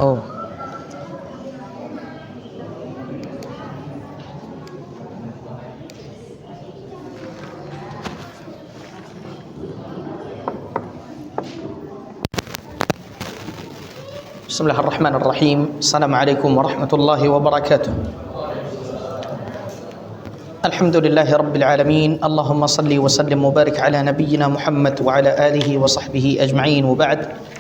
Oh. Bismillahirrahmanirrahim. Assalamualaikum warahmatullahi wabarakatuh. Alhamdulillahi rabbil alamin. Allahumma salli wa sallim wa barik ala nabiyyina Muhammad wa ala alihi wa sahbihi ajma'in wa ba'd.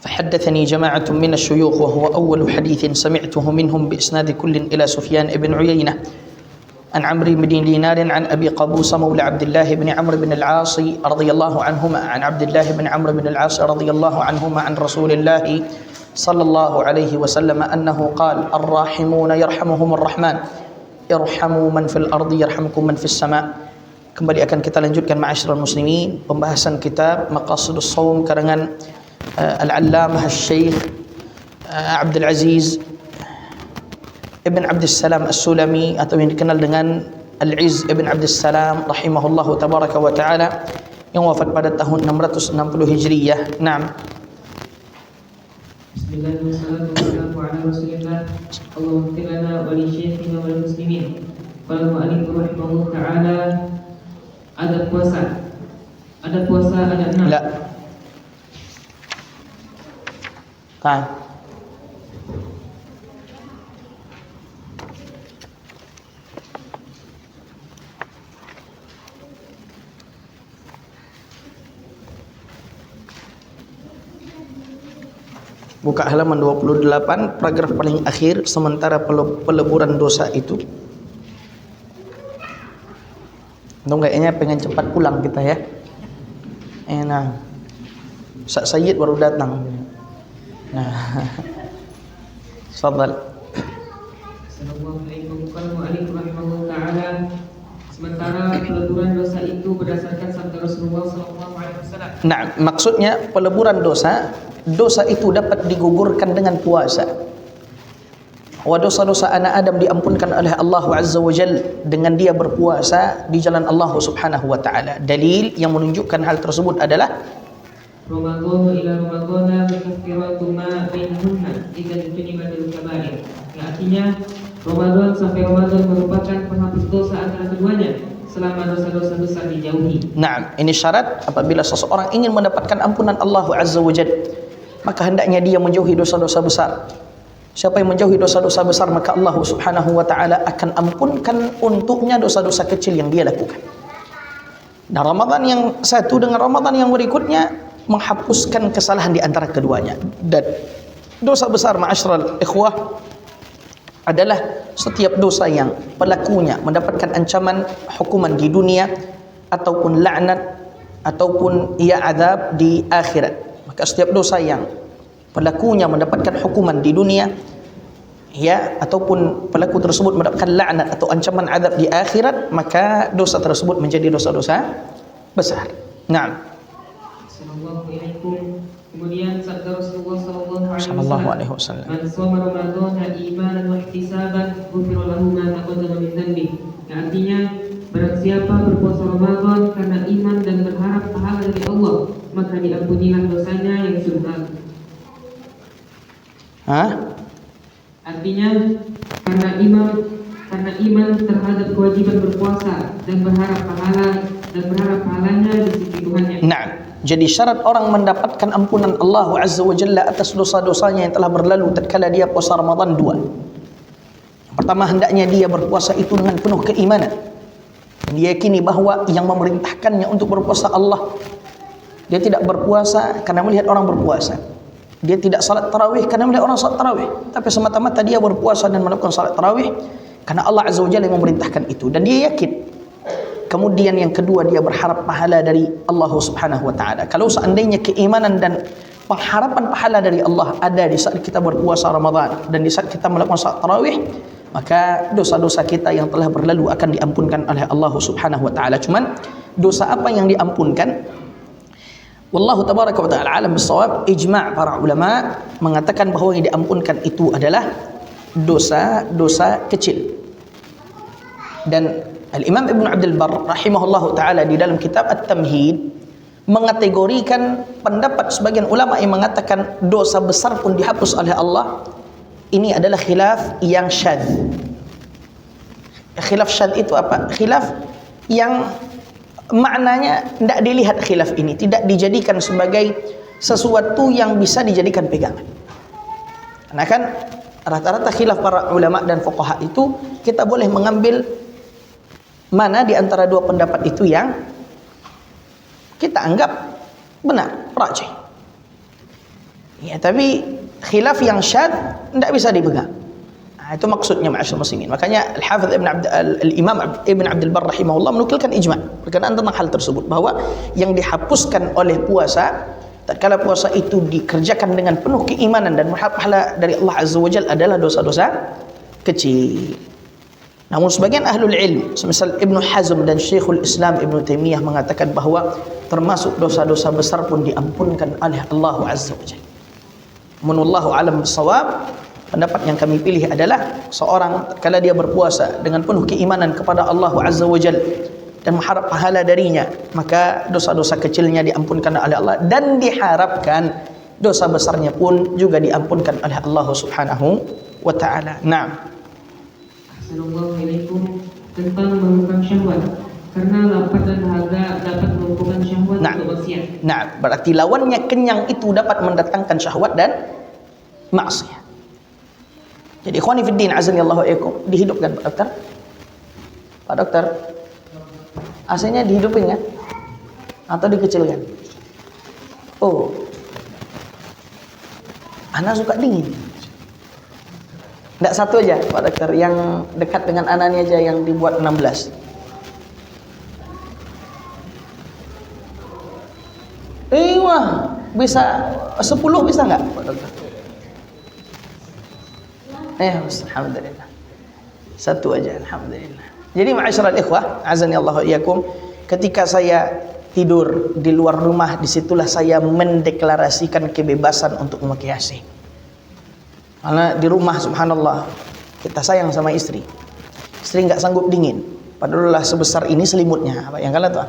فحدثني جماعة من الشيوخ وهو أول حديث سمعته منهم بإسناد كل إلى سفيان بن عيينة عن عمرو بن دينار عن أبي قابوس مولى عبد الله بن عمرو بن العاص رضي الله عنهما عن عبد الله بن عمرو بن العاص رضي الله عنهما عن رسول الله صلى الله عليه وسلم أنه قال الراحمون يرحمهم الرحمن ارحموا من في الأرض يرحمكم من في السماء. Kembali akan kita lanjutkan ma'asyiral muslimin pembahasan kitab Maqasidus Shaum karangan Al-Allamah Syekh Abdul Aziz Ibn Abdussalam As-Sulami atau yang dikenal dengan Al-Izz Ibn Abdussalam rahimahullahu tabaraka wa ta'ala yang wafat pada tahun 660 Hijriyah. Naam. Bismillahirrahmanirrahim. Ala Rasulillah. Allahumma ighfir lana wa li syekhina wal muslimin. Qala mu'allif rahimahullahu ta'ala ada puasa. Ada puasa ada 6. La. Ta'al. Buka halaman 28, paragraf paling akhir, sementara peleburan dosa itu. Dong kayaknya pengen cepat pulang kita ya. Nah, Ustaz Sayyid baru datang. Nah, tafadhal. Assalamualaikum warahmatullahi wabarakatuh. Sementara peleburan dosa itu berdasarkan sabda Rasulullah SAW. Nah, maksudnya peleburan dosa itu dapat digugurkan dengan puasa. Wa dosa-dosa anak Adam diampunkan oleh Allah Azza wa Jalla dengan dia berpuasa di jalan Allah Subhanahu wa taala. Dalil yang menunjukkan hal tersebut adalah Ramadan ila Ramadan mukaffiratun ma bainahunna idza tunibatul kaba'ir. Artinya Ramadan sampai Ramadan merupakan penghapus dosa antara keduanya selama dosa-dosa besar dijauhi. Nah, ini syarat apabila seseorang ingin mendapatkan ampunan Allah Azza wa Jalla, maka hendaknya dia menjauhi dosa-dosa besar. Siapa yang menjauhi dosa-dosa besar, maka Allah Subhanahu wa taala akan ampunkan untuknya dosa-dosa kecil yang dia lakukan. Nah, Ramadan yang satu dengan Ramadan yang berikutnya menghapuskan kesalahan di antara keduanya. Dan dosa besar ma'asyiral ikhwah adalah setiap dosa yang pelakunya mendapatkan ancaman hukuman di dunia ataupun laknat ataupun ia azab di akhirat. Maka setiap dosa yang pelakunya mendapatkan hukuman di dunia ya ataupun pelaku tersebut mendapatkan laknat atau ancaman azab di akhirat, maka dosa tersebut menjadi dosa-dosa besar. Naam. Assalamualaikum. Kemudian sabda Rasulullah sallallahu alaihi wasallam. Man shoma Ramadan imanan wa ihtisaban ghufira lahu ma taqaddama min dhanbi. Artinya barang siapa berpuasa Ramadan karena iman dan berharap pahala dari Allah, maka diampunilah dosanya yang sudah lalu. Artinya karena iman terhadap kewajiban berpuasa dan berharap pahalanya di sisi Tuhannya. Nah, jadi syarat orang mendapatkan ampunan Allah Azza wa Jalla atas dosa-dosanya yang telah berlalu tatkala dia puasa Ramadan dua. Yang pertama, hendaknya dia berpuasa itu dengan penuh keimanan. Dia yakini bahwa yang memerintahkannya untuk berpuasa Allah. Dia tidak berpuasa karena melihat orang berpuasa. Dia tidak salat tarawih karena melihat orang salat tarawih, tapi semata-mata dia berpuasa dan melakukan salat tarawih karena Allah Azza wa Jalla yang memerintahkan itu, dan dia yakin. Kemudian yang kedua, dia berharap pahala dari Allah Subhanahu wa taala. Kalau seandainya keimanan dan pengharapan pahala dari Allah ada di saat kita berpuasa Ramadan dan di saat kita melakukan salat tarawih, maka dosa-dosa kita yang telah berlalu akan diampunkan oleh Allah Subhanahu wa taala. Cuman dosa apa yang diampunkan? Wallahu tabaraka wa ta'ala alam bisawab. Ijma' para ulama mengatakan bahwa yang diampunkan itu adalah dosa-dosa kecil. Dan Al-Imam Ibn Abdul Barr rahimahullahu ta'ala di dalam kitab At-Tamhid mengategorikan pendapat sebagian ulama yang mengatakan dosa besar pun dihapus oleh Allah, ini adalah khilaf yang syadz. Khilaf syadz itu apa? Khilaf yang maknanya tidak dilihat khilaf ini, tidak dijadikan sebagai sesuatu yang bisa dijadikan pegangan. Karena kan rata-rata khilaf para ulama dan fuqaha itu kita boleh mengambil mana di antara dua pendapat itu yang kita anggap benar, rajih. Ya, tapi khilaf yang syadz tidak bisa dipegang. Nah, itu maksudnya ma'asyiral muslimin. Makanya Al-Hafidz Al-Imam Ibn Abdul Barr rahimahullah menukilkan ijma' berkenaan tentang hal tersebut, bahwa yang dihapuskan oleh puasa tatkala puasa itu dikerjakan dengan penuh keimanan dan pahala dari Allah Azza wa Jalla adalah dosa-dosa kecil. Namun sebagian ahlul ilm semisal Ibnu Hazm dan Syekhul Islam Ibnu Taimiyah mengatakan bahwa termasuk dosa-dosa besar pun diampunkan oleh Allah Azza wa Jalla. Wallahu alam bissawab. Pendapat yang kami pilih adalah seorang kalau dia berpuasa dengan penuh keimanan kepada Allah Azza wa Jalla dan mengharap pahala darinya, maka dosa-dosa kecilnya diampunkan oleh Allah, dan diharapkan dosa besarnya pun juga diampunkan oleh Allah Subhanahu wa taala. Nah, Assalamualaikum, tentang melumpuhkan syahwat. Karena lapar dan dahaga dapat melumpuhkan syahwat atau maksiat. Nah, berarti lawannya kenyang itu dapat mendatangkan syahwat dan maksiat. Jadi ikhwani fiddin azanillahu wa iyyakum, dihidupkan Pak Dokter. Pak Dokter, AC-nya dihidupin kan? Atau dikecilkan? Oh, Ana suka dingin. Tidak satu aja Pak Dokter, yang dekat dengan Ana ini aja yang dibuat 16. Wah, bisa 10 bisa nggak Pak Dokter? Alhamdulillah. Satu aja, alhamdulillah. Jadi ma'asyiral ikhwah, azani Allah wa iyyakum, ketika saya tidur di luar rumah, disitulah saya mendeklarasikan kebebasan untuk memakai AC. Karena di rumah subhanallah kita sayang sama istri. Istri nggak sanggup dingin. Padahal lah sebesar ini selimutnya. Apa yang kalian tahu?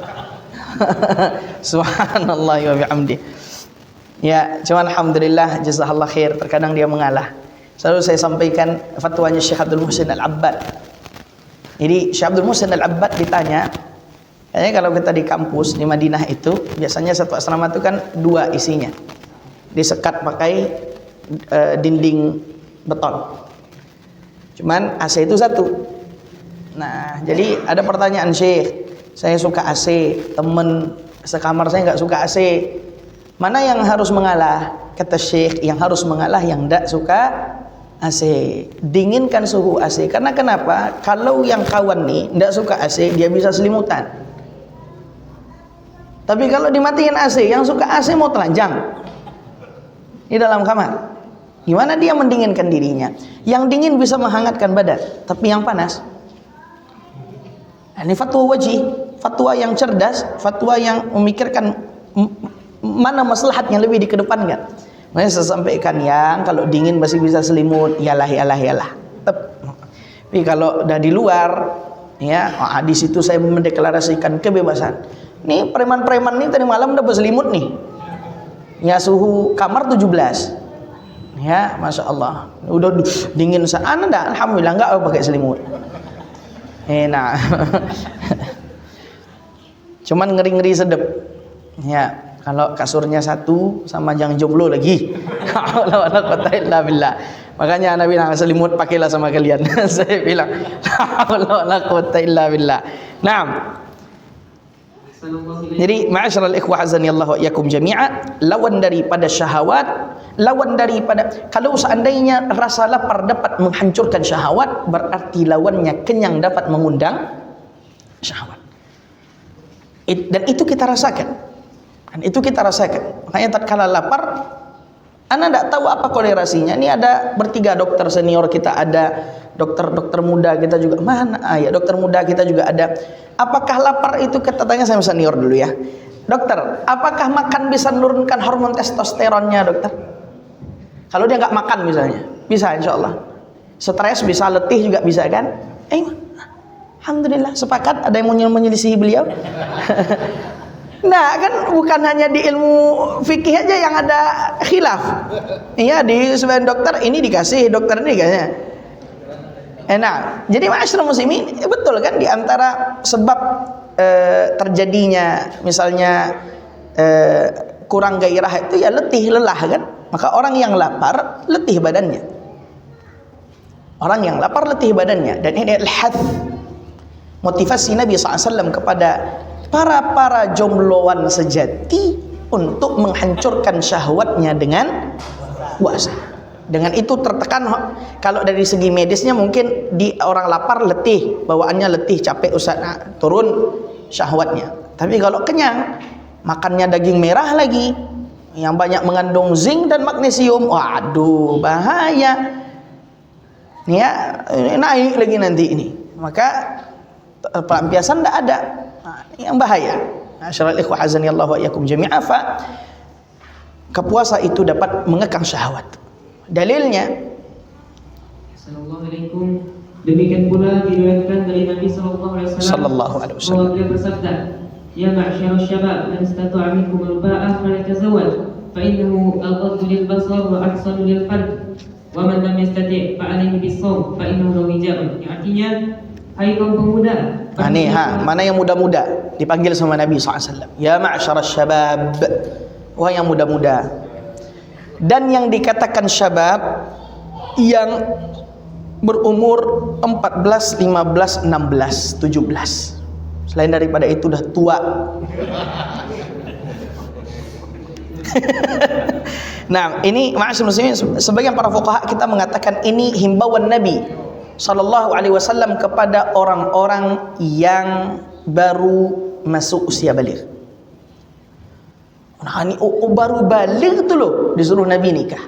Subhanallah wa bihamdi. Ya, cuma alhamdulillah jazakallah khair, terkadang dia mengalah. Selalu saya sampaikan fatwanya Syekh Abdul Muhsin Al-Abbad. Jadi Syekh Abdul Muhsin Al-Abbad ditanya, kayaknya kalau kita di kampus di Madinah itu biasanya satu asrama itu kan 2 isinya, disekat pakai dinding beton. Cuman AC itu 1. Nah, jadi ada pertanyaan, Syekh, saya suka AC, temen sekamar saya nggak suka AC, mana yang harus mengalah? Kata Syekh, yang harus mengalah yang tidak suka AC. Dinginkan suhu AC. Karena kenapa? Kalau yang kawan nih tidak suka AC, dia bisa selimutan. Tapi kalau dimatiin AC, yang suka AC mau telanjang di dalam kamar. Gimana dia mendinginkan dirinya? Yang dingin bisa menghangatkan badan, tapi yang panas. Ini fatwa wajih, fatwa yang cerdas, fatwa yang memikirkan mana maslahat yang lebih dikedepankan. Makanya saya sampaikan, yang kalau dingin masih bisa selimut, yalah. Tapi kalau udah di luar, ya, di situ saya mendeklarasikan kebebasan. Nih preman-preman nih tadi malam udah berselimut nih. Ya, suhu kamar 17. Ya, masya Allah. Udah dingin sana, enggak? Alhamdulillah enggak pakai selimut. Nah, cuman ngeri-ngeri sedep. Ya, kalau kasurnya 1 sama yang jomblo lagi. Wala quwwata illa billah. Makanya Nabi bilang selimut pakailah sama kalian. Saya bilang wala quwwata illa billah. Naam. Jadi ma'asyiral ikhwah azani Allah wa iyyakum jami'a, lawan daripada syahwat, lawan daripada, kalau seandainya rasa lapar dapat menghancurkan syahwat, berarti lawannya kenyang dapat mengundang syahwat. Dan itu kita rasakan. Dan itu kita rasakan. Makanya tatkala lapar, Anda tidak tahu apa kolerasinya. Ini ada bertiga dokter senior kita, ada dokter muda kita juga. Mana? Ya, dokter muda kita juga ada. Apakah lapar itu, kita tanya sama senior dulu ya. Dokter, apakah makan bisa menurunkan hormon testosteronnya, dokter? Kalau dia nggak makan misalnya, bisa insya Allah. Stres bisa, letih juga bisa kan? Alhamdulillah, sepakat. Ada yang mau menyelisihi beliau? Nah, kan bukan hanya di ilmu fikih aja yang ada khilaf. Iya, di sebagian dokter ini dikasih, dokter ini kayaknya. Nah, jadi ma'asyiral muslimin, betul kan di antara sebab terjadinya misalnya kurang gairah itu ya letih, lelah kan. Maka orang yang lapar letih badannya. Orang yang lapar letih badannya, dan ini al-hath, motivasi Nabi SAW kepada para jombloan sejati untuk menghancurkan syahwatnya dengan puasa. Dengan itu tertekan. Kalau dari segi medisnya mungkin di orang lapar letih, bawaannya letih, capek, Ustaz, turun syahwatnya. Tapi kalau kenyang, makannya daging merah lagi yang banyak mengandung zinc dan magnesium, waduh bahaya. Nih ya, naik lagi nanti ini. Maka pelampiasan tidak ada. Nah, ini yang bahaya. Masyaallah ikhwah azani Allah wa iyyakum jami'a, fa kepuasa itu dapat mengekang syahwat. Dalilnya Assalamualaikum. Demikian pula diriwayatkan dari Nabi sallallahu alaihi wasallam bahwa beliau bersabda, "Ya ma'syarasy syabab, man istata'a minkum al-ba'ah falyatazawwaj, fa innahu aghaddu lil-basar wa ahsanu lil-qalb, wa man lam yastati' fa 'alaihi bis-shawm, fa innahu wija'un." Artinya, hai kaum pemuda. Mana yang muda-muda dipanggil sama Nabi SAW. Ya ma'syarasy syabab, wahai yang muda-muda. Dan yang dikatakan syabab yang berumur 14, 15, 16, 17. Selain daripada itu udah tua. Nah, ini ma'asyiral muslimin, sebagian para fuqaha kita mengatakan ini himbauan Nabi Sallallahu Alaihi Wasallam kepada orang-orang yang baru masuk usia baligh. Nah, ini baru baligh tu loh disuruh Nabi nikah.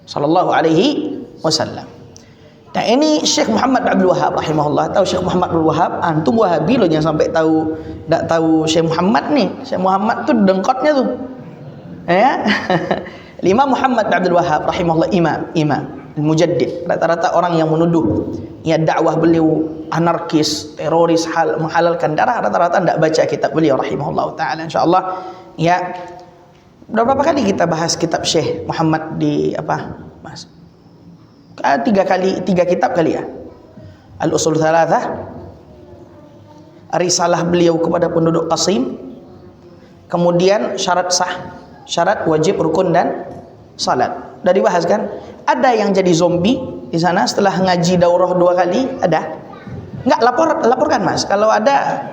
Sallallahu Alaihi Wasallam. Nah, ini Syekh Muhammad Abdul Wahab rahimahullah. Tahu Syekh Muhammad Abdul Wahab? Antum Wahabi loh, jangan sampai tahu tak tahu Syekh Muhammad nih. Syekh Muhammad tuh dengkotnya tuh. Ya. Imam Muhammad Abdul Wahab rahimahullah, imam Mujaddid. Rata-rata orang yang menuduh ya dakwah beliau anarkis, teroris, menghalalkan darah, rata-rata tidak baca kitab beliau rahimahullah taala. Insyaallah ya, berapa kali kita bahas kitab Syekh Muhammad di apa Mas? 3 kitab kali ya. Al-Usul Thalathah, risalah beliau kepada penduduk Qasim, kemudian syarat sah, syarat wajib, rukun dan salat. Udah dibahas kan? Ada yang jadi zombie di sana setelah ngaji daurah 2 kali, ada? Enggak, laporkan Mas. Kalau ada,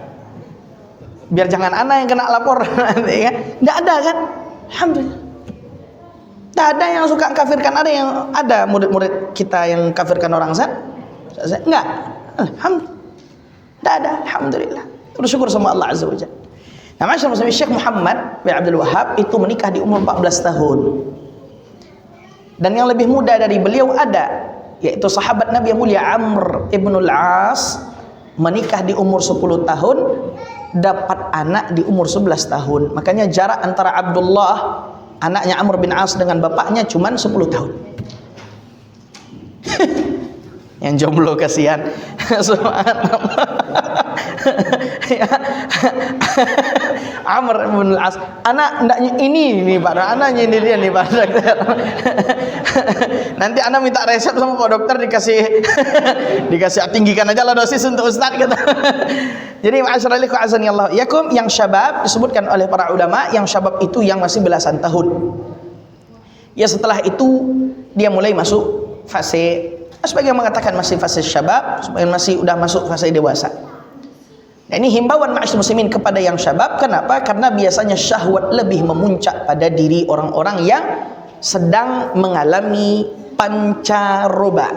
biar jangan ana yang kena lapor nanti ya. Enggak ada kan? Alhamdulillah. Tak ada yang suka kafirkan, ada murid-murid kita yang kafirkan orang Zat? Enggak. Alhamdulillah. Tak ada, alhamdulillah. Bersyukur sama Allah Azza wa Jalla. Nah, masyaallah Syekh Muhammad bin Abdul Wahab itu menikah di umur 14 tahun. Dan yang lebih muda dari beliau ada, yaitu sahabat Nabi yang mulia Amr ibnul As, menikah di umur 10 tahun, dapat anak di umur 11 tahun. Makanya jarak antara Abdullah, anaknya Amr bin As, dengan bapaknya cuma 10 tahun. Yang jomblo kasihan. Ya. Amr bin As, anak ndaknya ini Pak, anaknya ini dia nih Pak dokter. Nanti anak minta resep sama Pak dokter, dikasih tinggikan aja lah dosis untuk Ustaz gitu. Jadi ma'asyiral ikhwah azani Allah yakum, yang syabab disebutkan oleh para ulama, yang syabab itu yang masih belasan tahun. Ya setelah itu dia mulai masuk fase, sebagian mengatakan masih fase syabab, sebagian masih udah masuk fase dewasa. Nah, ini himbauan ma'asyiral muslimin kepada yang syabab. Kenapa? Karena biasanya syahwat lebih memuncak pada diri orang-orang yang sedang mengalami pancaroba.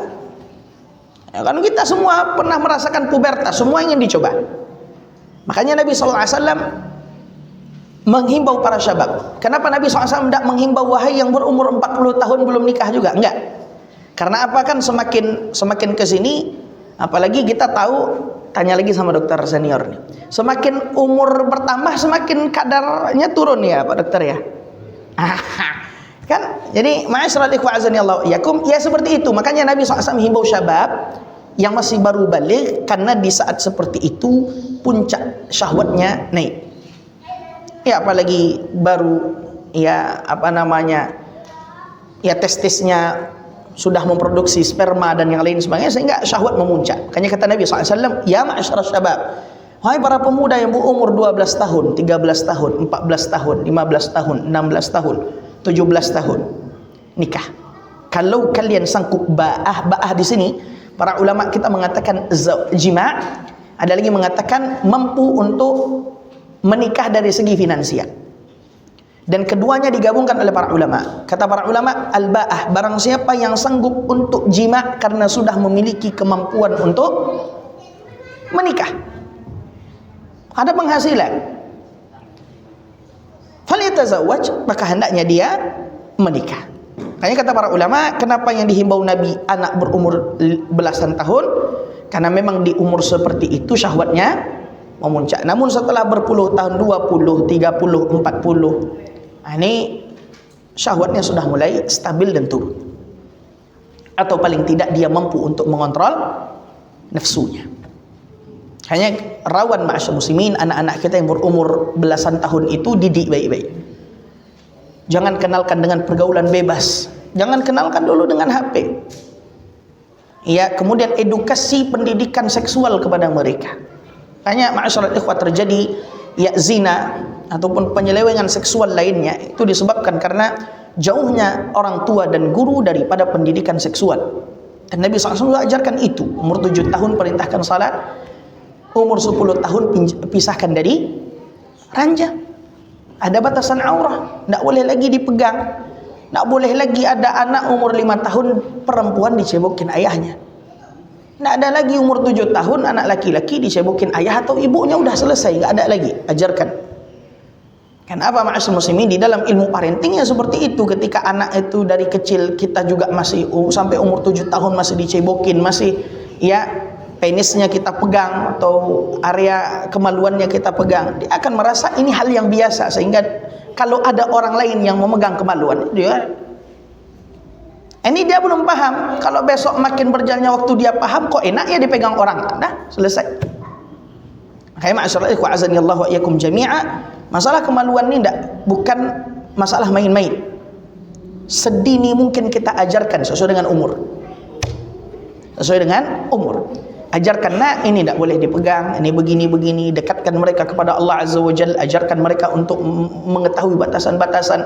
Ya, kan kita semua pernah merasakan pubertas, semua ingin dicoba. Makanya Nabi SAW menghimbau para syabab. Kenapa Nabi SAW tidak menghimbau wahai yang berumur 40 tahun belum nikah juga? Enggak. Karena apa, kan semakin ke sini, apalagi kita tahu, tanya lagi sama dokter senior nih, semakin umur bertambah semakin kadarnya turun ya Pak dokter ya. Kan jadi ma'asyiral ikhwah azani Allah yakum, ya seperti itu. Makanya Nabi SAW himbau syabab yang masih baru baligh, karena di saat seperti itu puncak syahwatnya naik. ya apalagi baru ya apa namanya ya testisnya sudah memproduksi sperma dan yang lain sebagainya, sehingga syahwat memuncak. Makanya kata Nabi SAW, ya ma'asyara syabab, wahai para pemuda yang berumur 12 tahun, 13 tahun, 14 tahun, 15 tahun, 16 tahun, 17 tahun, nikah. Kalau kalian sanggup ba'ah di sini, para ulama kita mengatakan jima', ada lagi mengatakan mampu untuk menikah dari segi finansial. Dan keduanya digabungkan oleh para ulama. Kata para ulama, al-ba'ah, barang siapa yang sanggup untuk jima' karena sudah memiliki kemampuan untuk menikah, ada penghasilan, falyatazawwaj, maka hendaknya dia menikah. Makanya kata para ulama, kenapa yang dihimbau Nabi anak berumur belasan tahun? Karena memang di umur seperti itu syahwatnya memuncak. Namun setelah berpuluh tahun, 20, 30, 40, ini syahwatnya sudah mulai stabil dan turun, atau paling tidak dia mampu untuk mengontrol nafsunya. Hanya rawan ma'asyar muslimin, anak-anak kita yang berumur belasan tahun itu didik baik-baik. Jangan kenalkan dengan pergaulan bebas, jangan kenalkan dulu dengan HP. Ya, kemudian edukasi pendidikan seksual kepada mereka. Hanya ma'asyar ikhwah terjadi ya zina ataupun penyelewengan seksual lainnya, itu disebabkan karena jauhnya orang tua dan guru daripada pendidikan seksual. Dan Nabi SAW ajarkan itu, umur 7 tahun perintahkan salat, umur 10 tahun pisahkan dari ranja. Ada batasan aurah, tidak boleh lagi dipegang, tidak boleh lagi ada anak umur 5 tahun perempuan dicebokin ayahnya. Tidak ada lagi umur 7 tahun anak laki-laki dicebokin ayah atau ibunya, udah selesai, nggak ada lagi. Ajarkan. Kenapa ma'asyar muslimin, di dalam ilmu parentingnya seperti itu. Ketika anak itu dari kecil kita juga masih sampai umur 7 tahun masih dicebokin, masih ya penisnya kita pegang atau area kemaluannya kita pegang, dia akan merasa ini hal yang biasa, sehingga kalau ada orang lain yang memegang kemaluan dia, ini dia belum paham. Kalau besok makin berjalannya waktu dia paham, kok enak ya dipegang orang, nah selesai. Makanya ma'asyar ikhwah azanillahu wa iyyakum jami'a, masalah kemaluan ini bukan masalah main-main. Sedini mungkin kita ajarkan sesuai dengan umur. Sesuai dengan umur. Ajarkan, nah ini tidak boleh dipegang, ini begini-begini. Dekatkan mereka kepada Allah Azza wa Jalla. Ajarkan mereka untuk mengetahui batasan-batasan.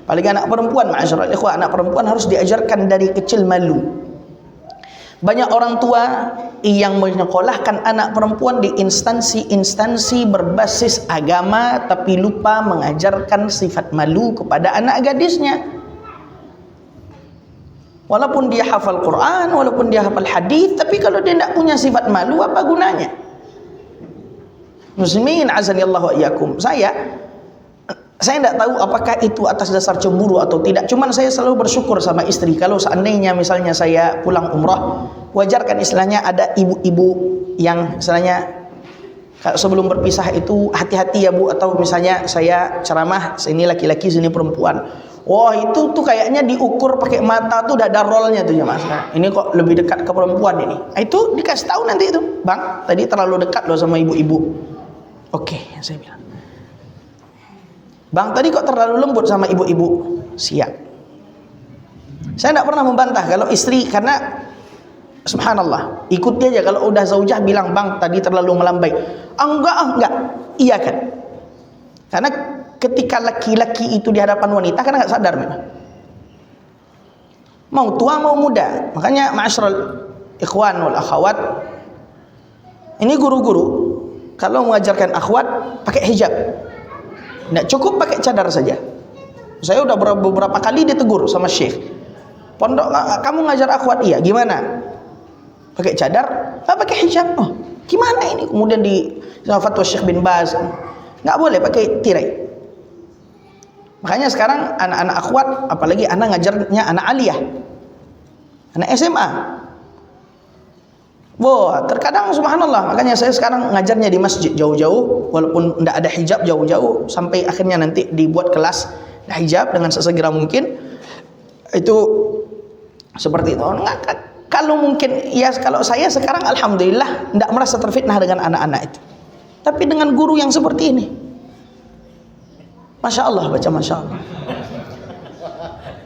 Apalagi anak perempuan, ma'asyiral ikhwah, anak perempuan harus diajarkan dari kecil malu. Banyak orang tua yang menyekolahkan anak perempuan di instansi-instansi berbasis agama, tapi lupa mengajarkan sifat malu kepada anak gadisnya. Walaupun dia hafal Quran, walaupun dia hafal hadis, tapi kalau dia tidak punya sifat malu, apa gunanya? Muslimin azanillahu wa iyyakum. Saya tidak tahu apakah itu atas dasar cemburu atau tidak. Cuman saya selalu bersyukur sama istri. Kalau seandainya misalnya saya pulang umrah, wajarkan istilahnya ada ibu-ibu yang misalnya sebelum berpisah itu hati-hati ya bu, atau misalnya saya ceramah, sini laki-laki sini perempuan. Wah itu tuh kayaknya diukur pakai mata tuh, udah ada rollnya tuh ya mas. Nah, ini kok lebih dekat ke perempuan ini. Itu dikasih tahu nanti itu, bang tadi terlalu dekat loh sama ibu-ibu. Oke, saya bilang. Bang tadi kok terlalu lembut sama ibu-ibu. Siap. Saya tidak pernah membantah kalau istri, karena subhanallah, ikuti aja. Kalau udah zaujah bilang bang tadi terlalu melambai, enggak, iya kan. Karena ketika laki-laki itu di hadapan wanita kan nggak sadar memang, mau tua mau muda. Makanya ma'asyiral ikhwan wal akhwat, ini guru-guru kalau mengajarkan akhwat pakai hijab, tidak cukup pakai cadar saja. Saya udah beberapa kali ditegur sama syekh, pondok kamu ngajar akhwat iya, gimana? Pakai cadar? Pakai hijab. Oh, gimana ini? Kemudian di fatwa Syekh bin Baz, nggak boleh pakai tirai. Makanya sekarang anak-anak akhwat, apalagi anak ngajarnya anak aliyah, anak SMA. Wah, terkadang subhanallah, makanya saya sekarang ngajarnya di masjid jauh-jauh, walaupun tidak ada hijab jauh-jauh, sampai akhirnya nanti dibuat kelas hijab dengan sesegera mungkin. Itu seperti itu. Kalau mungkin ya, kalau saya sekarang alhamdulillah tidak merasa terfitnah dengan anak-anak itu, tapi dengan guru yang seperti ini, Masya Allah, baca Masya Allah.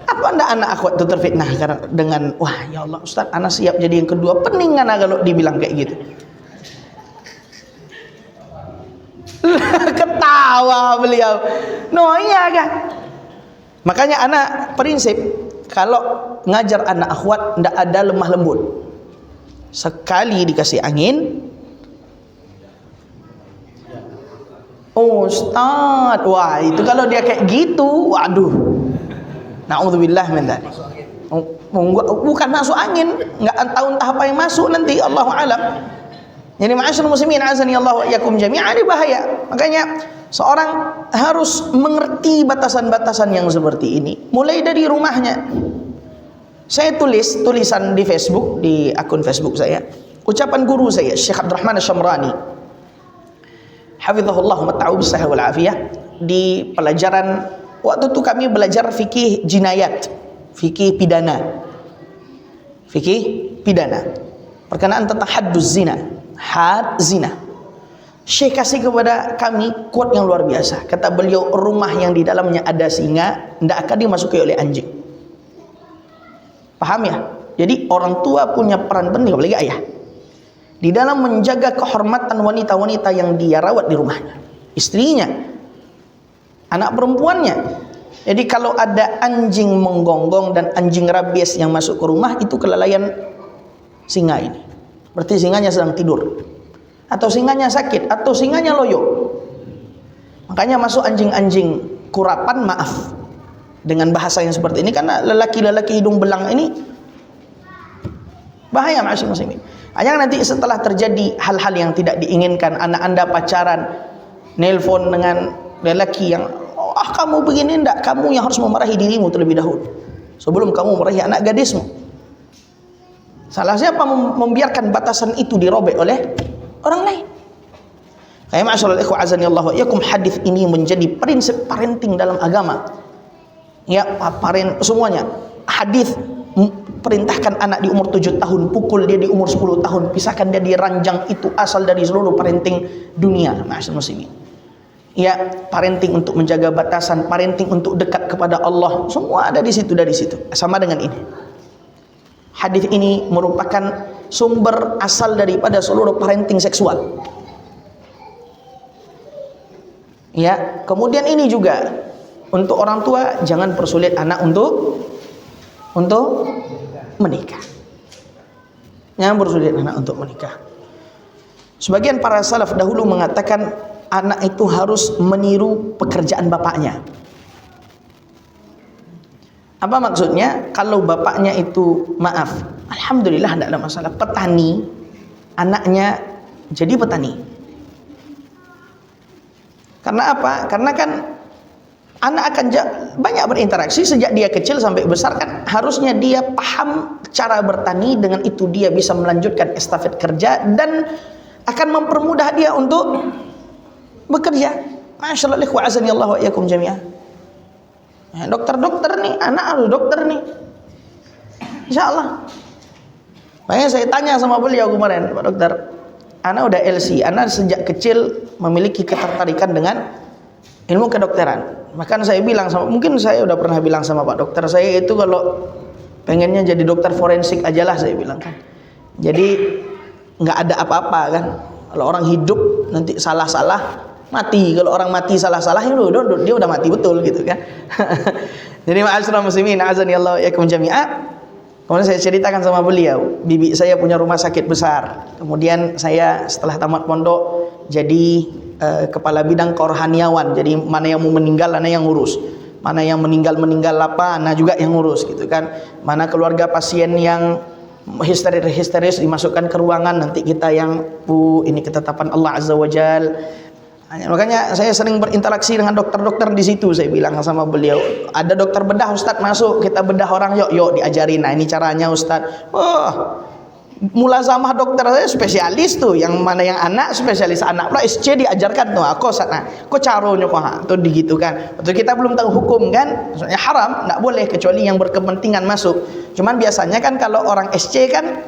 Apa anda anak akhwat itu terfitnah karena dengan wah ya Allah Ustaz, anak siap jadi yang kedua. Pening anak kalau dibilang kayak gitu. Ketawa beliau. No iya kan. Makanya anak prinsip kalau ngajar anak akhwat ndak ada lemah lembut. Sekali dikasih angin, Ustaz, wah itu kalau dia kayak gitu, waduh, na'udzubillah min dzalik. Bukan masuk angin, nggak tahu entah apa yang masuk nanti, Allahu a'lam. Jadi ma'asyiral muslimin azani Allah wa iyyakum jami'an, ini bahaya. Makanya seorang harus mengerti batasan-batasan yang seperti ini mulai dari rumahnya. Saya tulis tulisan di Facebook, di akun Facebook saya, ucapan guru saya Syekh Abdurrahman Asy-Syamrani hafizahullah wa ta'ala bisahih wal afiyah, di pelajaran waktu itu kami belajar fikih jinayat, fikih pidana. Fikih pidana. Perkenaan tentang hadduz zina, had zina. Syekh kasih kepada kami quote yang luar biasa. Kata beliau, rumah yang di dalamnya ada singa tidak akan dimasuki oleh anjing. Paham ya? Jadi orang tua punya peran penting, apalagi ayah, di dalam menjaga kehormatan wanita-wanita yang dia rawat di rumahnya, istrinya, anak perempuannya. Jadi kalau ada anjing menggonggong dan anjing rabies yang masuk ke rumah, itu kelalaian singa ini. Berarti singanya sedang tidur, atau singanya sakit, atau singanya loyo. Makanya masuk anjing-anjing kurapan, maaf dengan bahasa yang seperti ini, karena lelaki-lelaki hidung belang ini bahaya masing-masing. Hanya nanti setelah terjadi hal-hal yang tidak diinginkan, anak anda pacaran, nelpon dengan lelaki yang kamu begini, enggak, kamu yang harus memarahi dirimu terlebih dahulu sebelum kamu memarahi anak gadismu. Salah siapa membiarkan batasan itu dirobek oleh orang lain? Kayak ma'asyiral ikhwah azani Allah wa iyyakum, hadis ini menjadi prinsip parenting dalam agama. Ya, semuanya. Hadis perintahkan anak di umur 7 tahun, pukul dia di umur 10 tahun, pisahkan dia di ranjang, itu asal dari seluruh parenting dunia, ma'asyiral muslimin. Ya, parenting untuk menjaga batasan, parenting untuk dekat kepada Allah, semua ada di situ, dari situ. Sama dengan ini. Hadis ini merupakan sumber asal daripada seluruh parenting seksual. Ya, kemudian ini juga untuk orang tua, jangan persulit anak untuk menikah. Jangan persulit anak untuk menikah. Sebagian para salaf dahulu mengatakan anak itu harus meniru pekerjaan bapaknya. Apa maksudnya? Kalau bapaknya itu, maaf, alhamdulillah tidak ada masalah, petani, anaknya jadi petani. Karena apa? Karena kan anak akan banyak berinteraksi sejak dia kecil sampai besar, kan harusnya dia paham cara bertani, dengan itu dia bisa melanjutkan estafet kerja dan akan mempermudah dia untuk bekerja. Masyaallah, wa azani Allah wa iyyakum jami'an. Dokter-dokter nih, anak harus dokter nih, insyaallah. Makanya saya tanya sama beliau kemarin, Pak Dokter, anak udah LC, anak sejak kecil memiliki ketertarikan dengan ilmu kedokteran. Bahkan saya bilang sama, mungkin saya udah pernah bilang sama Pak Dokter, saya itu kalau pengennya jadi dokter forensik aja lah, saya bilang kan. Jadi nggak ada apa-apa kan. Kalau orang hidup nanti salah-salah mati, kalau orang mati salah-salah dia udah mati betul gitu kan. Jadi ma'asyiral muslimin azani Allah yakum jami'a. Kemudian saya ceritakan sama beliau, bibi saya punya rumah sakit besar. Kemudian saya setelah tamat pondok jadi kepala bidang kerohaniawan. Jadi mana yang mau meninggal, mana yang ngurus. Mana yang meninggal apa, nah juga yang ngurus gitu kan. Mana keluarga pasien yang histeris dimasukkan ke ruangan, nanti kita yang ini ketetapan Allah Azza wa Jal. Makanya saya sering berinteraksi dengan dokter-dokter di situ. Saya bilang sama beliau, ada dokter bedah Ustadz masuk, kita bedah orang, yuk diajarin. Nah ini caranya Ustadz. Mulazamah dokter saya spesialis tuh, yang mana yang anak spesialis anak pula SC diajarkan tuh. Aku sana, kok caronya kok tuh digitu kan. Betul, kita belum tahu hukum kan, maksudnya haram, nggak boleh kecuali yang berkepentingan masuk. Cuman biasanya kan kalau orang SC kan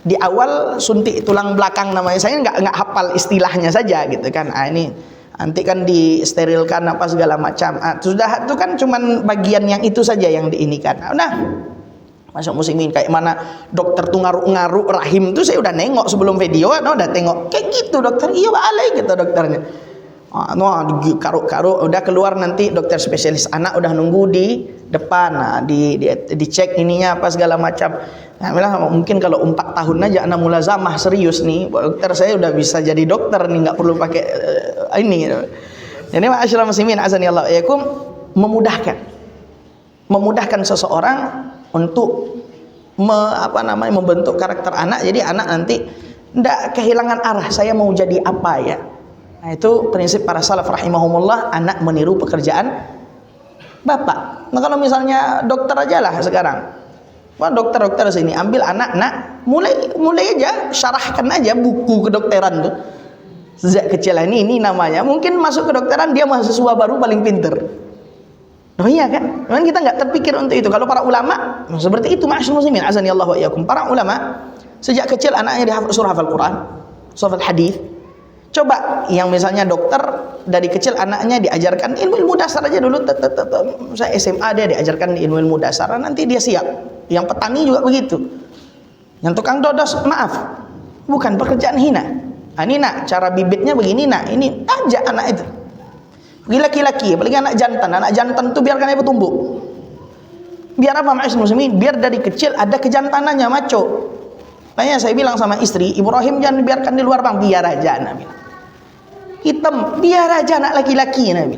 di awal suntik tulang belakang namanya, saya nggak hafal istilahnya saja gitu kan. Ini nanti kan disterilkan apa segala macam. Sudah itu kan cuman bagian yang itu saja yang diinikan. Nah, masuk muslimin kayak mana dokter tuh ngaruk-ngaruk rahim tuh saya udah nengok sebelum video, udah tengok kayak gitu dokter. Iya alay gitu dokternya. Karuk-karuk udah keluar, nanti dokter spesialis anak udah nunggu di depan. Nah, dicek ininya apa segala macam. Nah, bilang mungkin kalau 4 tahun aja anak mulazamah serius nih, dokter saya udah bisa jadi dokter nih, nggak perlu pakai ini. Jadi ma'asyiral muslimin azanillahu wa iyyakum, memudahkan seseorang untuk membentuk karakter anak. Jadi anak nanti tidak kehilangan arah, saya mau jadi apa ya. Nah, itu prinsip para salaf rahimahumullah, anak meniru pekerjaan bapak. Nah, kalau misalnya dokter aja lah sekarang, wah dokter sini ambil anak mulai aja syarahkan aja buku kedokteran tuh sejak kecil. Ini namanya mungkin masuk kedokteran dia mahasiswa baru paling pinter. Oh iya kan? Memang kita nggak terpikir untuk itu. Kalau para ulama seperti itu, ma'asyiral muslimin azanillahu wa iyyakum. Para ulama sejak kecil anaknya surah hafal Quran, surah hadis. Coba yang misalnya dokter dari kecil anaknya diajarkan ilmu dasar aja dulu. Saya SMA dia diajarkan ilmu dasar, nanti dia siap. Yang petani juga begitu. Yang tukang dodos, maaf, bukan pekerjaan hina. Ini nak cara bibitnya begini nak, ini ajak anak itu. Laki-laki, apalagi anak jantan tuh biarkan dia bertumbuh. Biar apa ma'asyiral muslimin? Biar dari kecil ada kejantanannya, maco. Makanya saya bilang sama istri, Ibrahim jangan biarkan di luar bang, biar aja Nabi. Hitam, biar aja anak laki-laki Nabi.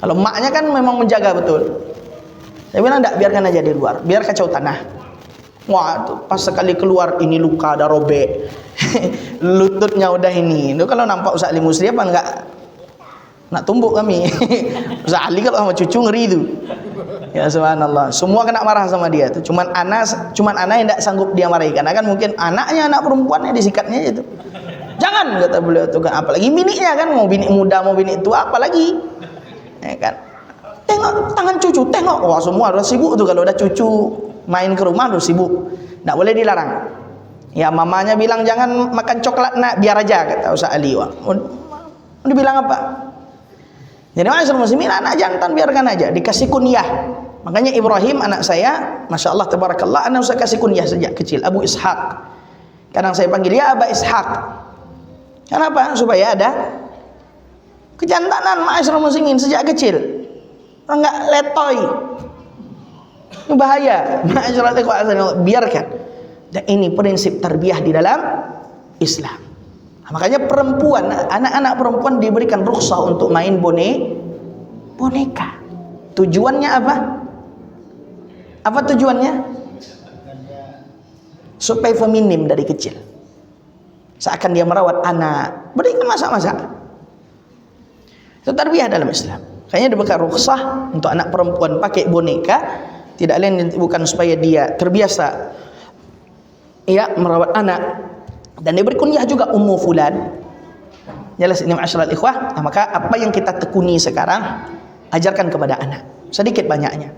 Kalau maknya kan memang menjaga betul. Saya bilang enggak, biarkan aja di luar, biar kacau tanah. Wah, tuh, pas sekali keluar ini luka ada robek. Lututnya udah ini. Itu kalau nampak Ustaz Ali Musri apa enggak nak tumbuk kami. Ustaz Ali kalau sama cucu ngeri itu. Ya subhanallah, semua kena marah sama dia tuh. Cuman anak yang tidak sanggup dia marahi, karena kan mungkin anaknya anak perempuannya disikatnya itu. Jangan, kata beliau tuh kan, apalagi biniknya kan, mau binik muda mau binik tua apalagi. Ya kan. Tengok tangan cucu, tengok. Wah, semua udah sibuk tuh kalau udah cucu main ke rumah udah sibuk. Enggak boleh dilarang. Ya mamanya bilang jangan makan coklat nak, biar aja kata Ustaz Ali. Wah, mau dibilang apa? Jadi ma'asyiral muslimin, anak jantan biarkan aja, dikasih kunyah. Makanya Ibrahim anak saya, masya Allah tabarakallah, anak saya kasih kunyah sejak kecil, Abu Ishaq. Kadang saya panggil ya Aba Ishaq. Kenapa? Supaya ada kejantanan ma'asyiral muslimin sejak kecil. Enggak letoy. Ini bahaya. Ma'asyiral ikhwan, biarkan. Dan ini prinsip tarbiyah di dalam Islam. Makanya perempuan, anak-anak perempuan diberikan rukhsah untuk main boneka. Tujuannya apa? Apa tujuannya? Supaya feminim dari kecil. Seakan dia merawat anak. Berikan masak-masak. Itu tarbiyah dalam Islam. Kayaknya diberikan rukhsah untuk anak perempuan pakai boneka. Tidak lain bukan supaya dia terbiasa ya merawat anak. Dan diberi kunyah juga Ummu Fulan. Jelas ini ma'asyiral ikhwah. Nah, maka apa yang kita tekuni sekarang, ajarkan kepada anak sedikit banyaknya.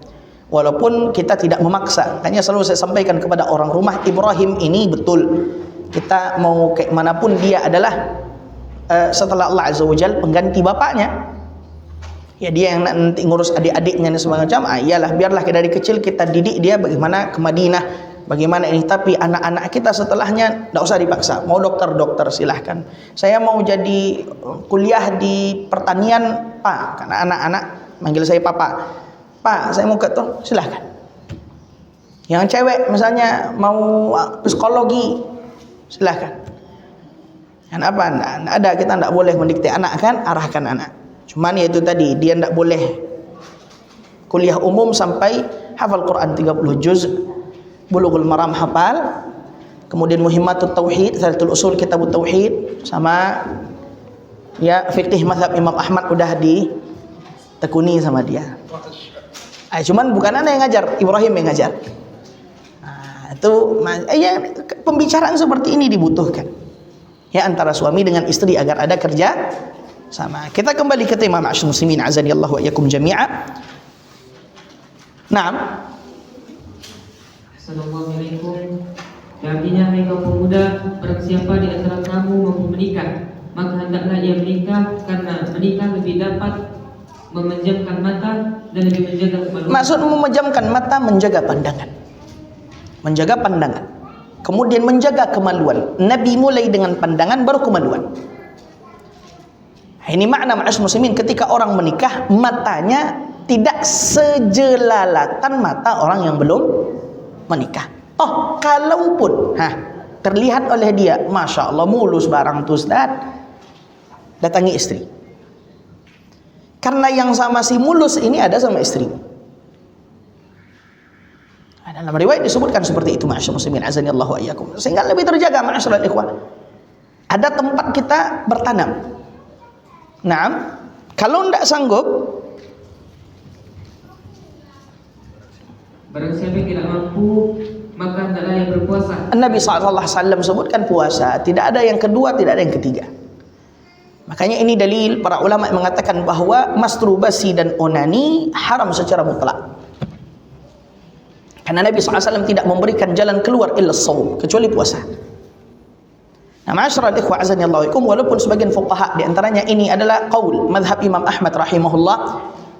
Walaupun kita tidak memaksa. Hanya selalu saya sampaikan kepada orang rumah, Ibrahim ini betul. Kita mau kayak manapun dia adalah setelah Allah Azza wa Jalla pengganti bapaknya. Ya dia yang nanti ngurus adik-adiknya dan semacam. Iyalah, biarlah dari kecil kita didik dia bagaimana ke Madinah, bagaimana ini. Tapi anak-anak kita setelahnya tidak usah dipaksa. Mau dokter silahkan. Saya mau jadi kuliah di pertanian Pak, karena anak-anak manggil saya Papa. Pak, saya mau ke tuh, silahkan. Yang cewek misalnya mau psikologi, silahkan. Dan apa? Nggak ada, kita tidak boleh mendikte anak kan, arahkan anak. Cuman ya itu tadi, dia tidak boleh kuliah umum sampai hafal Quran 30 juz, Bulughul Maram hafal, kemudian Muhimmatut Tauhid, Thalathul Usul, Kitabut Tauhid, sama ya fikih mazhab Imam Ahmad udah ditekuni sama dia. Cuman bukan anak yang ngajar, Ibrahim yang ngajar. Itu ya pembicaraan seperti ini dibutuhkan. Ya antara suami dengan istri agar ada kerja sama. Kita kembali ke tema ma'asyiral muslimin azanillahu wa iyyakum jami'a. Naam. Assalamualaikum. Artinya hai kaum pemuda, barang siapa di antara kamu mampu menikah, maka hendaklah ia menikah, karena menikah lebih dapat memejamkan mata dan lebih menjaga kemaluan. Maksud memejamkan mata, menjaga pandangan. Menjaga pandangan. Kemudian menjaga kemaluan. Nabi mulai dengan pandangan, baru kemaluan. Ini makna ma'asyiral muslimin, ketika orang menikah, matanya tidak sejelalatan mata orang yang belum menikah. Oh, kalaupun terlihat oleh dia, Masya Allah mulus barang tu Ustaz, datangi istri. Karena yang sama si mulus ini ada sama istri. Dalam riwayat disebutkan seperti itu, ma'asyiral muslimin azanillahu wa iyyakum. Sehingga lebih terjaga ma'asyiral ikhwan. Ada tempat kita bertanam. Nah, kalau tidak sanggup, barang siapa yang tidak mampu, maka hendaklah yang berpuasa. Nabi SAW sebutkan puasa. Tidak ada yang kedua, tidak ada yang ketiga. Makanya ini dalil para ulama yang mengatakan bahwa masturbasi dan onani haram secara mutlak. Karena Nabi SAW tidak memberikan jalan keluar illa shaum, kecuali puasa. Nah, ma'asyiral ikhwah azanillahu ikum, walaupun sebagian fuqaha di antaranya ini adalah qaul mazhab Imam Ahmad rahimahullah,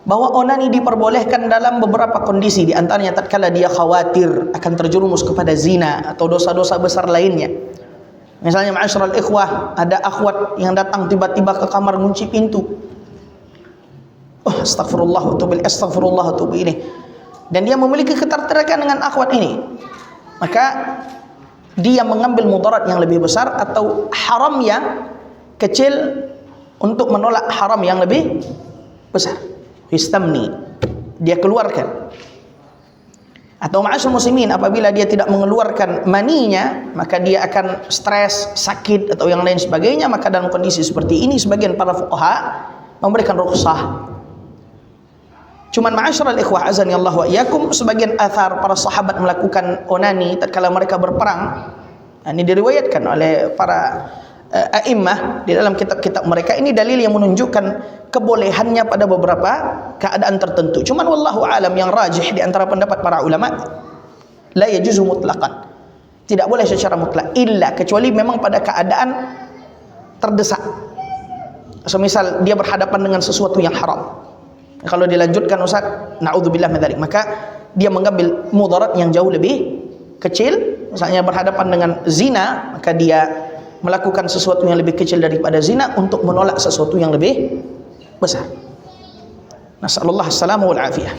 bahwa onani diperbolehkan dalam beberapa kondisi, di antaranya tatkala dia khawatir akan terjerumus kepada zina atau dosa-dosa besar lainnya. Misalnya ma'asyiral ikhwah, ada akhwat yang datang tiba-tiba ke kamar kunci pintu. Astagfirullah wa atubu ilaih. Dan dia memiliki ketertarikan dengan akhwat ini. Maka dia mengambil mudarat yang lebih besar atau haram yang kecil untuk menolak haram yang lebih besar. Istamni, dia keluarkan. Atau ma'asyiral muslimin, apabila dia tidak mengeluarkan maninya, maka dia akan stres, sakit atau yang lain sebagainya. Maka dalam kondisi seperti ini sebagian para fuqaha memberikan rukhsah. Cuman ma'asyiral ikhwah azanillahu wa iyyakum, sebagian athar para sahabat melakukan onani tatkala mereka berperang. Ini diriwayatkan oleh para a'immah di dalam kitab-kitab mereka. Ini dalil yang menunjukkan kebolehannya pada beberapa keadaan tertentu. Cuman wallahu alam, yang rajih di antara pendapat para ulama, la yajuzu mutlaqan. Tidak boleh secara mutlak, illa kecuali memang pada keadaan terdesak. Semisal dia berhadapan dengan sesuatu yang haram. Kalau dilanjutkan Ustaz, na'udzubillah min dzalik, maka dia mengambil mudarat yang jauh lebih kecil. Misalnya berhadapan dengan zina, maka dia melakukan sesuatu yang lebih kecil daripada zina untuk menolak sesuatu yang lebih besar. Nasallallahu alaihi wasallam wal afiyah.